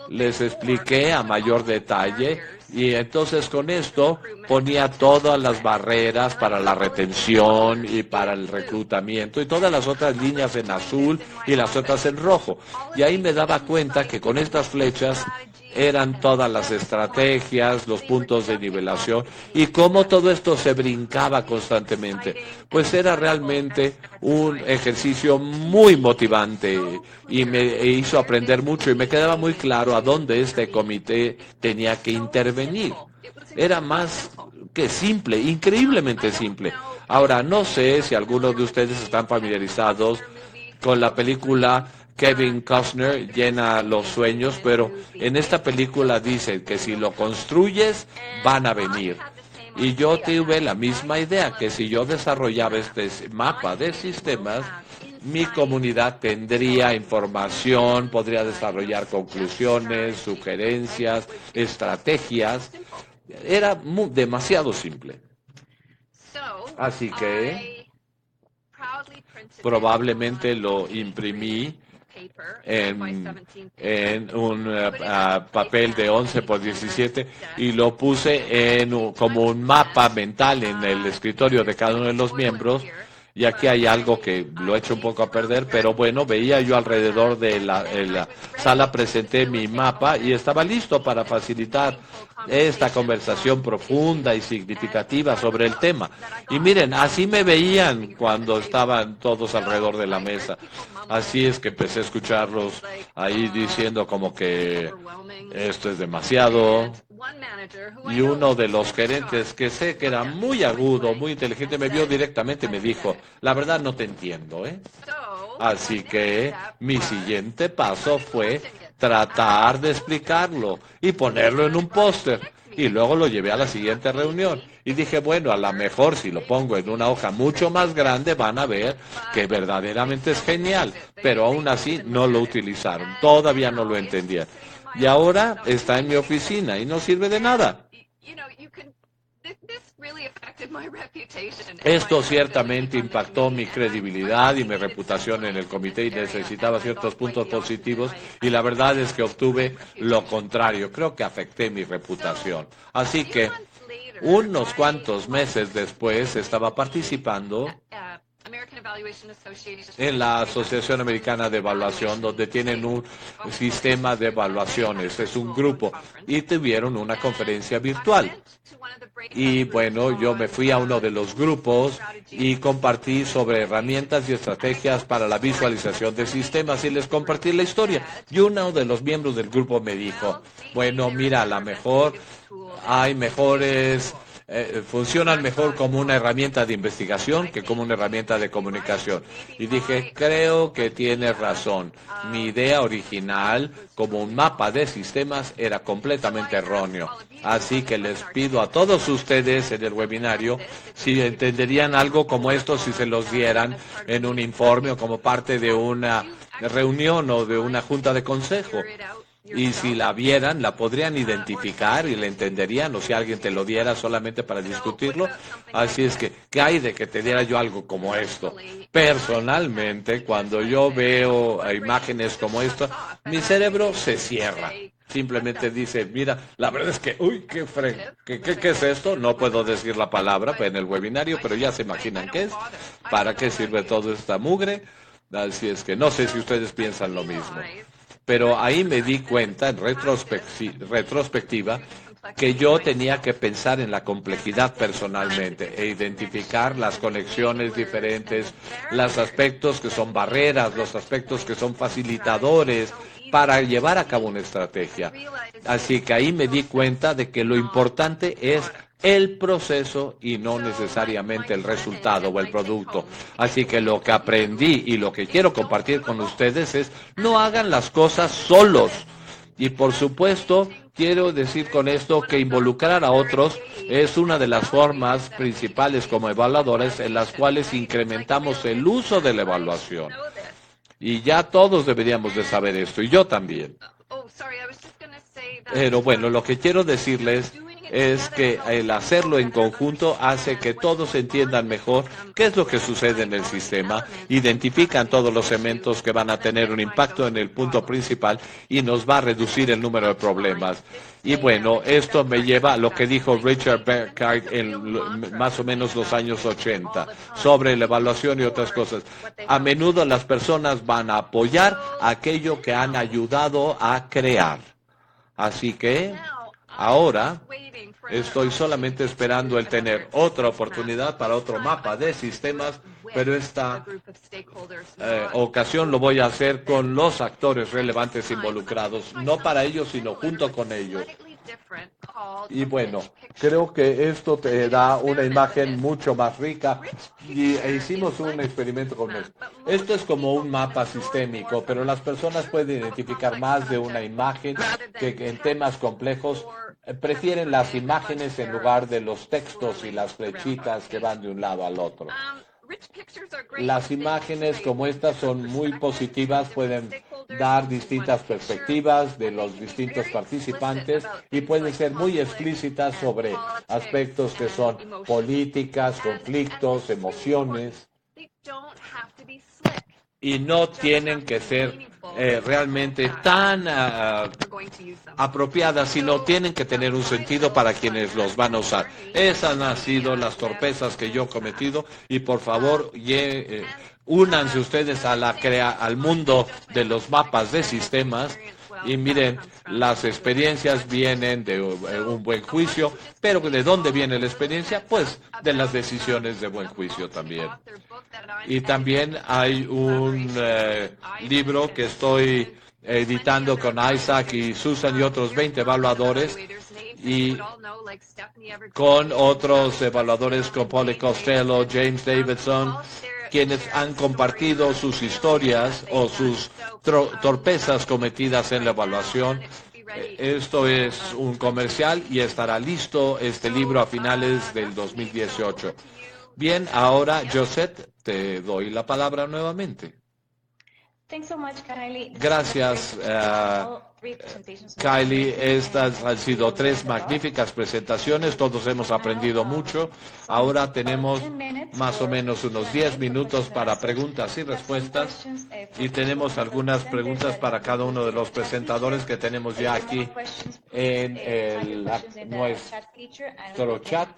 les expliqué a mayor detalle y entonces con esto ponía todas las barreras para la retención y para el reclutamiento y todas las otras líneas en azul y las otras en rojo. Y ahí me daba cuenta que con estas flechas eran todas las estrategias, los puntos de nivelación y cómo todo esto se brincaba constantemente. Pues era realmente un ejercicio muy motivante y me hizo aprender mucho y me quedaba muy claro a dónde este comité tenía que intervenir. Era más que simple, increíblemente simple. Ahora, no sé si algunos de ustedes están familiarizados con la película Kevin Costner, Llena los sueños, pero en esta película dice que si lo construyes, van a venir. Y yo tuve la misma idea, que si yo desarrollaba este mapa de sistemas, mi comunidad tendría información, podría desarrollar conclusiones, sugerencias, estrategias. Era demasiado simple. Así que probablemente lo imprimí en un papel de 11 por 17 y lo puse como un mapa mental en el escritorio de cada uno de los miembros. Y aquí hay algo que lo he hecho un poco a perder, pero bueno, veía yo alrededor de la sala, presenté mi mapa y estaba listo para facilitar esta conversación profunda y significativa sobre el tema. Y miren, así me veían cuando estaban todos alrededor de la mesa. Así es que empecé a escucharlos ahí diciendo como que esto es demasiado. Y uno de los gerentes, que sé que era muy agudo, muy inteligente, me vio directamente y me dijo, la verdad no te entiendo, ¿eh? Así que mi siguiente paso fue tratar de explicarlo y ponerlo en un póster. Y luego lo llevé a la siguiente reunión. Y dije, bueno, a lo mejor si lo pongo en una hoja mucho más grande van a ver que verdaderamente es genial. Pero aún así no lo utilizaron. Todavía no lo entendían. Y ahora está en mi oficina y no sirve de nada. Esto ciertamente impactó mi credibilidad y mi reputación en el comité y necesitaba ciertos puntos positivos y la verdad es que obtuve lo contrario. Creo que afecté mi reputación. Así que unos cuantos meses después estaba participando en la Asociación Americana de Evaluación, donde tienen un sistema de evaluaciones, es un grupo, y tuvieron una conferencia virtual. Y bueno, yo me fui a uno de los grupos y compartí sobre herramientas y estrategias para la visualización de sistemas y les compartí la historia. Y uno de los miembros del grupo me dijo, bueno, mira, a lo mejor hay mejores... funcionan mejor como una herramienta de investigación que como una herramienta de comunicación. Y dije, creo que tienes razón. Mi idea original como un mapa de sistemas era completamente erróneo. Así que les pido a todos ustedes en el webinario si entenderían algo como esto si se los dieran en un informe o como parte de una reunión o de una junta de consejo. Y si la vieran, la podrían identificar y la entenderían, o si alguien te lo diera solamente para discutirlo. Así es que, ¿qué hay de que te diera yo algo como esto? Personalmente, cuando yo veo imágenes como esto, mi cerebro se cierra. Simplemente dice, mira, la verdad es que, uy, ¿qué es esto? No puedo decir la palabra en el webinario, pero ya se imaginan qué es. ¿Para qué sirve toda esta mugre? Así es que no sé si ustedes piensan lo mismo. Pero ahí me di cuenta, en retrospectiva, que yo tenía que pensar en la complejidad personalmente e identificar las conexiones diferentes, los aspectos que son barreras, los aspectos que son facilitadores para llevar a cabo una estrategia. Así que ahí me di cuenta de que lo importante es el proceso y no necesariamente el resultado o el producto. Así que lo que aprendí y lo que quiero compartir con ustedes es no hagan las cosas solos. Y por supuesto, quiero decir con esto que involucrar a otros es una de las formas principales como evaluadores en las cuales incrementamos el uso de la evaluación. Y ya todos deberíamos de saber esto, y yo también. Pero bueno, lo que quiero decirles es que el hacerlo en conjunto hace que todos entiendan mejor qué es lo que sucede en el sistema, identifican todos los elementos que van a tener un impacto en el punto principal y nos va a reducir el número de problemas. Y bueno, esto me lleva a lo que dijo Richard Beckard en más o menos los años 80 sobre la evaluación y otras cosas. A menudo las personas van a apoyar aquello que han ayudado a crear. Así que ahora estoy solamente esperando el tener otra oportunidad para otro mapa de sistemas, pero esta ocasión lo voy a hacer con los actores relevantes involucrados, no para ellos, sino junto con ellos. Y bueno, creo que esto te da una imagen mucho más rica y hicimos un experimento con esto. Esto es como un mapa sistémico, pero las personas pueden identificar más de una imagen que en temas complejos prefieren las imágenes en lugar de los textos y las flechitas que van de un lado al otro. Las imágenes como estas son muy positivas, pueden dar distintas perspectivas de los distintos participantes y pueden ser muy explícitas sobre aspectos que son políticas, conflictos, emociones. y no tienen que ser realmente tan apropiadas, sino tienen que tener un sentido para quienes los van a usar. Esas han sido las torpezas que yo he cometido y por favor únanse ustedes a al mundo de los mapas de sistemas. Y miren, las experiencias vienen de un buen juicio, pero ¿de dónde viene la experiencia? Pues de las decisiones de buen juicio también. Y también hay un libro que estoy editando con Isaac y Susan y otros 20 evaluadores, y con otros evaluadores como Paul Costello, James Davidson, quienes han compartido sus historias o sus torpezas cometidas en la evaluación. Esto es un comercial y estará listo este libro a finales del 2018. Bien, ahora, Josette, te doy la palabra nuevamente. Gracias, Kylie. Estas han sido 3 magníficas presentaciones. Todos hemos aprendido mucho. Ahora tenemos más o menos unos 10 minutos para preguntas y respuestas. Y tenemos algunas preguntas para cada uno de los presentadores que tenemos ya aquí en nuestro chat.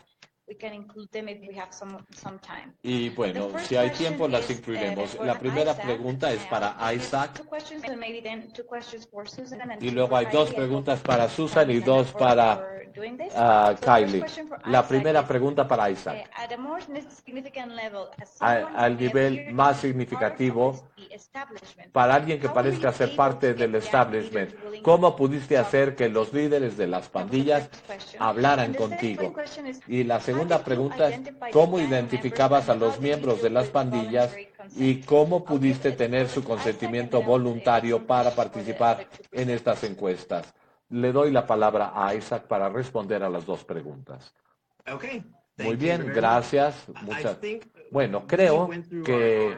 Y bueno, si hay tiempo las incluiremos. La primera pregunta es para Isaac. Y luego hay 2 preguntas para Susan y 2 para Kylie. La primera pregunta para Isaac. Al nivel más significativo, para alguien que parezca ser parte del establishment, ¿cómo pudiste hacer que los líderes de las pandillas hablaran contigo? Y la segunda pregunta es, ¿cómo identificabas a los miembros de las pandillas y cómo pudiste tener su consentimiento voluntario para participar en estas encuestas? Le doy la palabra a Isaac para responder a las 2 preguntas. Muy bien, gracias. Bueno, creo que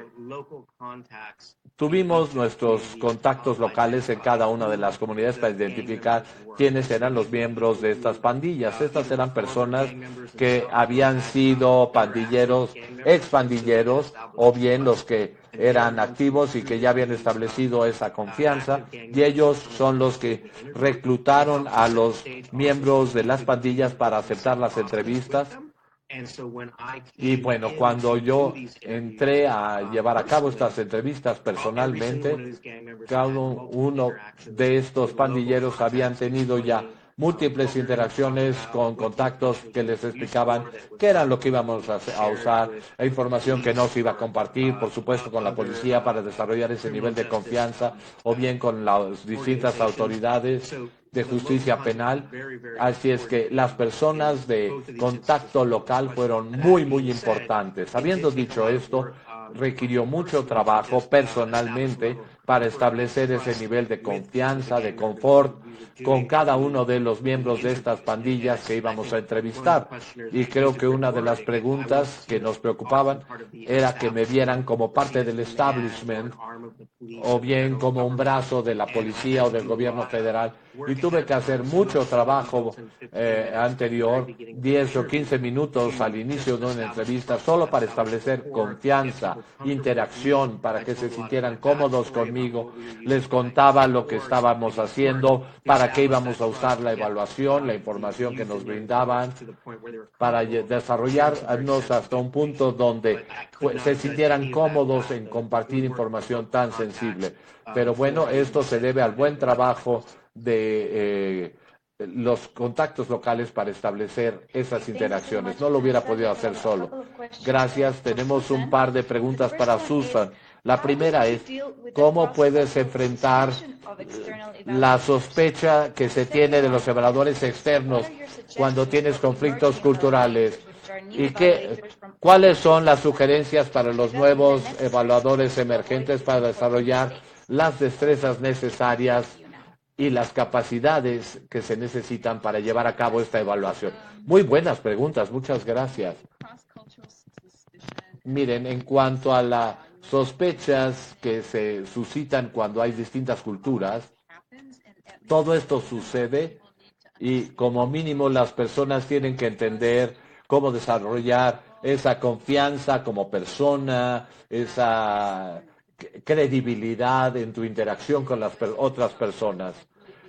tuvimos nuestros contactos locales en cada una de las comunidades para identificar quiénes eran los miembros de estas pandillas. Estas eran personas que habían sido pandilleros, expandilleros, o bien los que eran activos y que ya habían establecido esa confianza, y ellos son los que reclutaron a los miembros de las pandillas para aceptar las entrevistas. Y bueno, cuando yo entré a llevar a cabo estas entrevistas personalmente, cada uno de estos pandilleros habían tenido ya múltiples interacciones con contactos que les explicaban qué era lo que íbamos a usar, la información que no se iba a compartir, por supuesto, con la policía para desarrollar ese nivel de confianza, o bien con las distintas autoridades de justicia penal. Así es que las personas de contacto local fueron muy, muy importantes. Habiendo dicho esto, requirió mucho trabajo personalmente para establecer ese nivel de confianza, de confort con cada uno de los miembros de estas pandillas que íbamos a entrevistar. Y creo que una de las preguntas que nos preocupaban era que me vieran como parte del establishment o bien como un brazo de la policía o del gobierno federal. Y tuve que hacer mucho trabajo anterior, 10 o 15 minutos al inicio de una entrevista, solo para establecer confianza, interacción, para que se sintieran cómodos conmigo. Les contaba lo que estábamos haciendo, para qué íbamos a usar la evaluación, la información que nos brindaban, para desarrollarnos hasta un punto donde se sintieran cómodos en compartir información tan sensible. Pero bueno, esto se debe al buen trabajo de los contactos locales para establecer esas interacciones. No lo hubiera podido hacer solo. Gracias. Tenemos un par de preguntas para Susan. La primera es, ¿cómo puedes enfrentar la sospecha que se tiene de los evaluadores externos cuando tienes conflictos culturales? ¿Y cuáles son las sugerencias para los nuevos evaluadores emergentes para desarrollar las destrezas necesarias y las capacidades que se necesitan para llevar a cabo esta evaluación? Muy buenas preguntas, muchas gracias. Miren, en cuanto a las sospechas que se suscitan cuando hay distintas culturas, todo esto sucede y como mínimo las personas tienen que entender cómo desarrollar esa confianza como persona, credibilidad en tu interacción con las otras personas.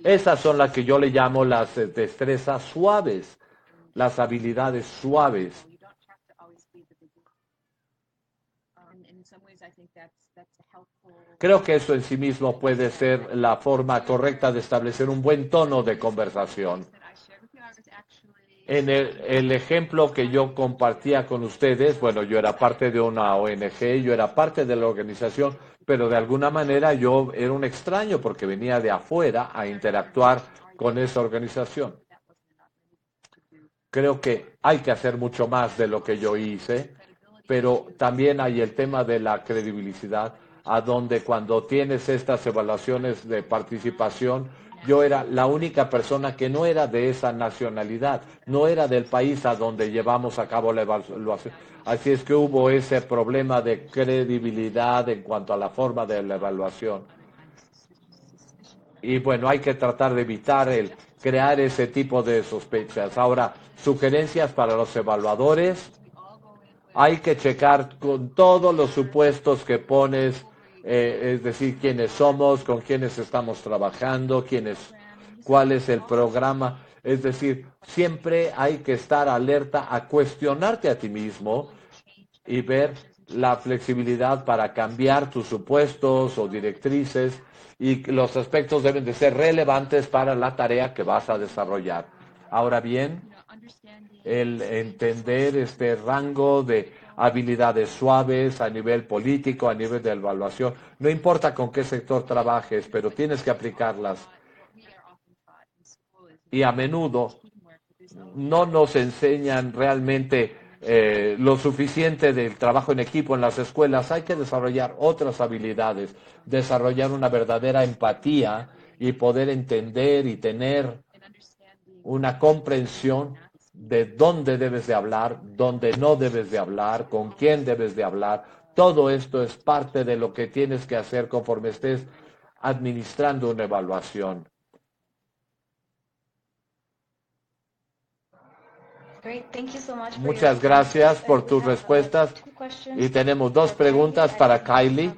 Esas son las que yo le llamo las destrezas suaves, las habilidades suaves. Creo que eso en sí mismo puede ser la forma correcta de establecer un buen tono de conversación. En el ejemplo que yo compartía con ustedes, bueno, yo era parte de una ONG, yo era parte de la organización, pero de alguna manera yo era un extraño porque venía de afuera a interactuar con esa organización. Creo que hay que hacer mucho más de lo que yo hice, pero también hay el tema de la credibilidad, a donde cuando tienes estas evaluaciones de participación, yo era la única persona que no era de esa nacionalidad, no era del país a donde llevamos a cabo la evaluación. Así es que hubo ese problema de credibilidad en cuanto a la forma de la evaluación. Y bueno, hay que tratar de evitar el crear ese tipo de sospechas. Ahora, sugerencias para los evaluadores. Hay que checar con todos los supuestos que pones, es decir, quiénes somos, con quiénes estamos trabajando, cuál es el programa. Es decir, siempre hay que estar alerta a cuestionarte a ti mismo y ver la flexibilidad para cambiar tus supuestos o directrices, y los aspectos deben de ser relevantes para la tarea que vas a desarrollar. Ahora bien, el entender este rango de habilidades suaves a nivel político, a nivel de evaluación, no importa con qué sector trabajes, pero tienes que aplicarlas. Y a menudo no nos enseñan realmente lo suficiente del trabajo en equipo en las escuelas. Hay que desarrollar otras habilidades, desarrollar una verdadera empatía y poder entender y tener una comprensión de dónde debes de hablar, dónde no debes de hablar, con quién debes de hablar. Todo esto es parte de lo que tienes que hacer conforme estés administrando una evaluación. Muchas gracias por tus respuestas. Y tenemos dos preguntas para Kylie.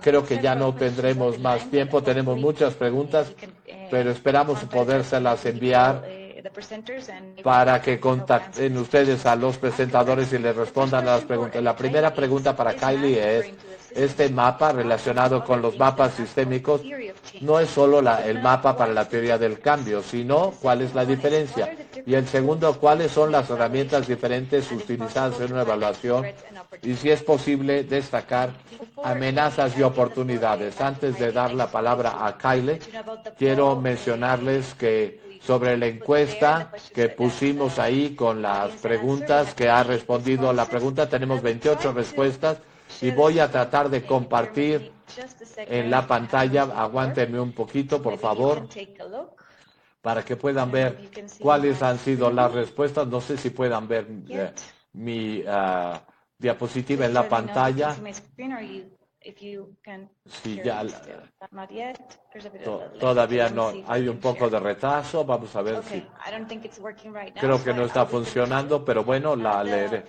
Creo que ya no tendremos más tiempo, tenemos muchas preguntas, pero esperamos podérselas enviar para que contacten ustedes a los presentadores y les respondan a las preguntas. La primera pregunta para Kylie es, este mapa relacionado con los mapas sistémicos no es solo el mapa para la teoría del cambio, sino cuál es la diferencia. Y el segundo, cuáles son las herramientas diferentes utilizadas en una evaluación y si es posible destacar amenazas y oportunidades. Antes de dar la palabra a Kylie, quiero mencionarles que sobre la encuesta que pusimos ahí con las preguntas que ha respondido la pregunta, tenemos 28 respuestas y voy a tratar de compartir en la pantalla. Aguántenme un poquito, por favor, para que puedan ver cuáles han sido las respuestas. No sé si puedan ver mi diapositiva en la pantalla. Sí, ya todavía no, hay un poco de retraso, vamos a ver si creo que no está funcionando, pero bueno, la leeré.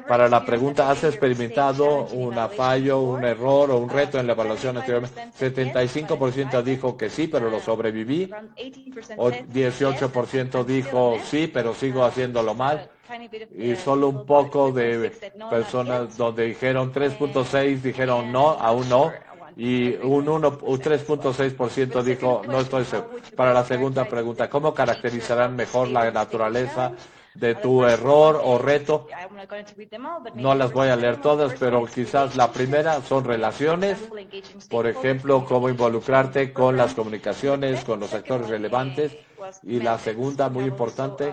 Para la pregunta, ¿has experimentado un fallo, un error o un reto en la evaluación anteriormente? 75% dijo que sí, pero lo sobreviví. O 18% dijo sí, pero sigo haciéndolo mal. Y solo un poco de personas donde dijeron 3.6 dijeron no, aún no, y un 3.6% dijo no estoy seguro. Para la segunda pregunta, ¿cómo caracterizarán mejor la naturaleza de tu error o reto? No las voy a leer todas, pero quizás la primera son relaciones, por ejemplo, cómo involucrarte con las comunicaciones, con los sectores relevantes, y la segunda, muy importante,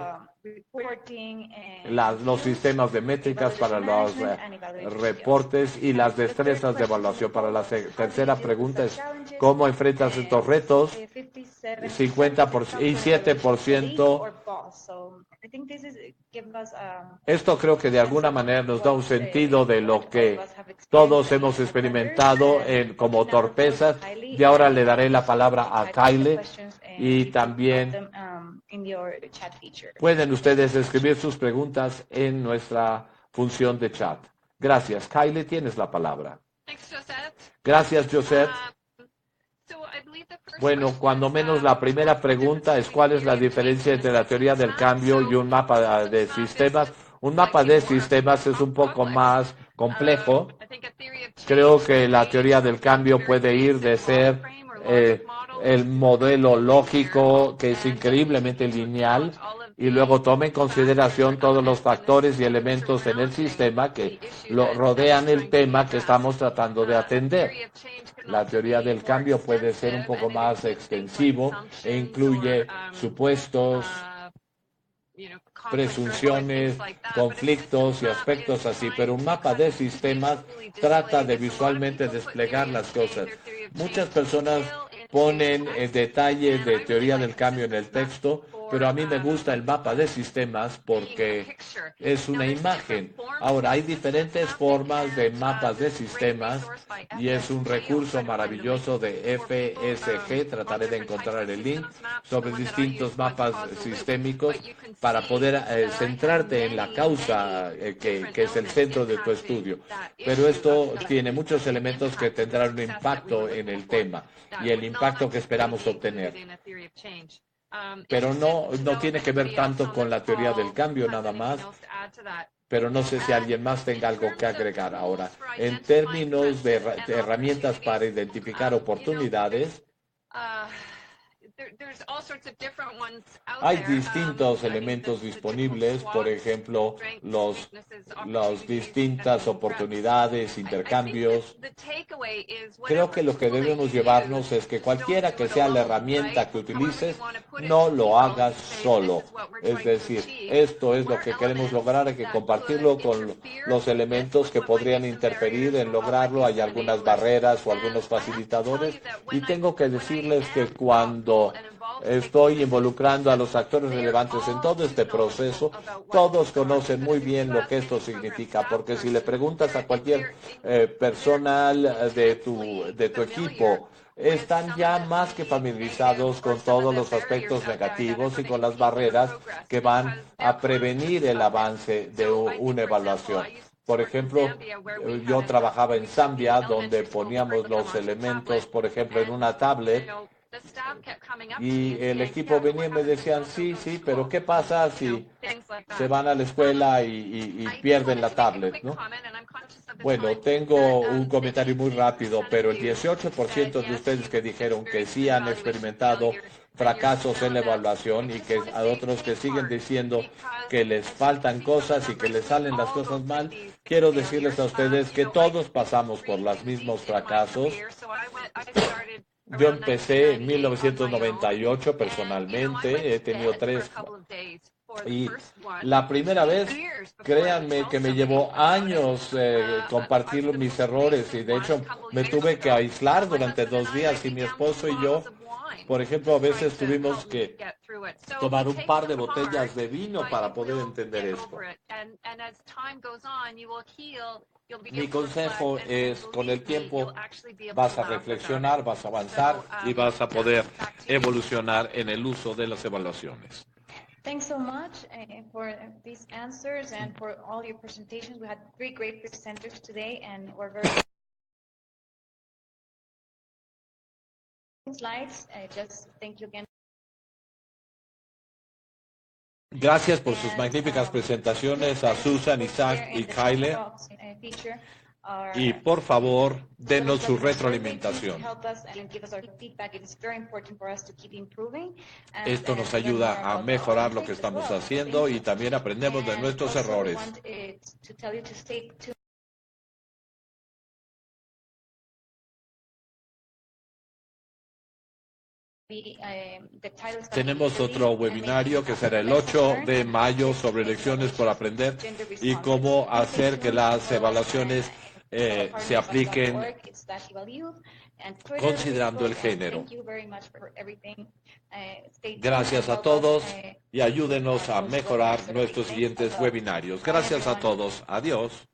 los sistemas de métricas para los reportes y las destrezas de evaluación. Para la tercera pregunta es ¿cómo enfrentas estos retos? 50% y 7%. Esto creo que de alguna manera nos da un sentido de lo que todos hemos experimentado como torpezas. Y ahora le daré la palabra a Kylie y también pueden ustedes escribir sus preguntas en nuestra función de chat. Gracias. Kylie, tienes la palabra. Gracias, Joseph. Bueno, cuando menos la primera pregunta es ¿cuál es la diferencia entre la teoría del cambio y un mapa de sistemas? Un mapa de sistemas es un poco más complejo. Creo que la teoría del cambio puede ir de ser el modelo lógico, que es increíblemente lineal, y luego toma en consideración todos los factores y elementos en el sistema que lo rodean el tema que estamos tratando de atender. La teoría del cambio puede ser un poco más extensivo e incluye supuestos, presunciones, conflictos y aspectos así, pero un mapa de sistemas trata de visualmente desplegar las cosas. Muchas personas ponen detalles de teoría del cambio en el texto, pero a mí me gusta el mapa de sistemas porque es una imagen. Ahora, hay diferentes formas de mapas de sistemas y es un recurso maravilloso de FSG. Trataré de encontrar el link sobre distintos mapas sistémicos para poder centrarte en la causa que es el centro de tu estudio. Pero esto tiene muchos elementos que tendrán un impacto en el tema y el impacto que esperamos obtener. Pero no tiene que ver tanto con la teoría del cambio nada más, pero no sé si alguien más tenga algo que agregar. Ahora, en términos de herramientas para identificar oportunidades, hay distintos elementos disponibles, por ejemplo, las distintas oportunidades, intercambios. Creo que lo que debemos llevarnos es que cualquiera que sea la herramienta que utilices, no lo hagas solo. Es decir, esto es lo que queremos lograr, hay que compartirlo con los elementos que podrían interferir en lograrlo. Hay algunas barreras o algunos facilitadores. Y tengo que decirles que cuando estoy involucrando a los actores relevantes en todo este proceso, todos conocen muy bien lo que esto significa, porque si le preguntas a cualquier personal de tu equipo, están ya más que familiarizados con todos los aspectos negativos y con las barreras que van a prevenir el avance de una evaluación. Por ejemplo, yo trabajaba en Zambia, donde poníamos los elementos, por ejemplo, en una tablet, y el equipo venía y me decían, sí, pero ¿qué pasa si se van a la escuela y pierden la tablet, ¿no? Bueno, tengo un comentario muy rápido, pero el 18% de ustedes que dijeron que sí han experimentado fracasos en la evaluación y que a otros que siguen diciendo que les faltan cosas y que les salen las cosas mal, quiero decirles a ustedes que todos pasamos por los mismos fracasos. Yo empecé en 1998 personalmente, he tenido 3 y la primera vez, créanme que me llevó años compartir mis errores y de hecho me tuve que aislar durante 2 días y mi esposo y yo, por ejemplo, a veces tuvimos que tomar un par de botellas de vino para poder entender esto. Mi consejo es, con el tiempo vas a reflexionar, vas a avanzar y vas a poder evolucionar en el uso de las evaluaciones. Thanks so much for these answers and for all your presentations. We had 3 great presenters today and we're very slides. Just thank you again. Gracias por sus magníficas presentaciones a Susan, Isaac y Kyle. Y por favor, denos su retroalimentación. Esto nos ayuda a mejorar lo que estamos haciendo y también aprendemos de nuestros errores. Tenemos otro webinario que será el 8 de mayo sobre lecciones por aprender y cómo hacer que las evaluaciones se apliquen considerando el género. Gracias a todos y ayúdenos a mejorar nuestros siguientes webinarios. Gracias a todos. Adiós.